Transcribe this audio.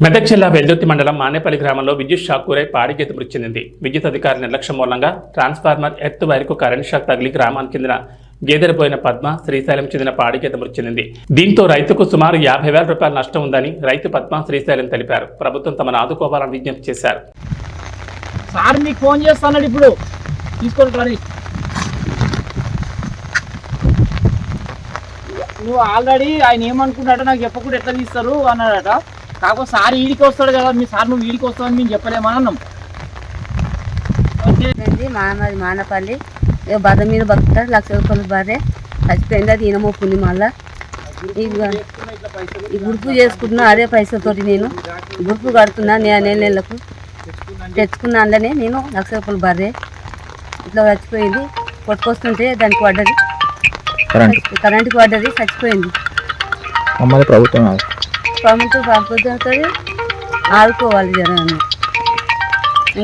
మెదక్ జిల్లా వెల్దుర్తి మండలం మానేపల్లి గ్రామంలో విద్యుత్ షాక్ గురై పాడిగీత మృతి చెందింది. విద్యుత్ అధికారుల నిర్లక్ష్యం మూలంగా ట్రాన్స్ఫార్మర్ ఎర్త్ వైర్కు కరెంట్ షాక్ తగిలి గ్రామానికి చెందిన గేదెరపోయిన పద్మ శ్రీశైలం చెందిన పాడిగీత మృతి చెందింది. దీంతో రైతుకు సుమారు 50,000 రూపాయల నష్టం ఉందని రైతు పద్మ శ్రీశైలం తెలిపారు. ప్రభుత్వం తమను ఆదుకోవాలని విజ్ఞప్తి చేశారు. సార్ మీకు ఫోన్ చేస్తాను, ఇప్పుడు తీసుకొని నువ్వు ఆల్రెడీ ఆయన ఏమనుకున్నాడో నాకు చెప్పకుండా ఎట్లా తీస్తారు అన్నాడట. కాకపోతే సార్ ఈడికి వస్తాడు కదా, మీ సార్ నువ్వు ఈడికి వస్తావని మేము చెప్పలేమని అన్నాం. మాది మానపల్లి బాధ మీద బతుకుతాడు. 1,00,000 రూపాయలు బాధే చచ్చిపోయింది. అది ఈనమోపుంది. మళ్ళీ ఈ గుర్పు చేసుకుంటున్నా అదే పైసలతోటి నేను గుర్పు కడుతున్నా. నెలకు తెచ్చుకున్నా. అందులోనే నేను 1,00,000 రూపాయలు బాధే ఇట్లా చచ్చిపోయింది. కొట్టుకొస్తుంటే దానికి పడ్డది, కరెంటుకి పడ్డది, చచ్చిపోయింది. ప్రభుత్వం ఆదుకోవాలి జనాన్ని.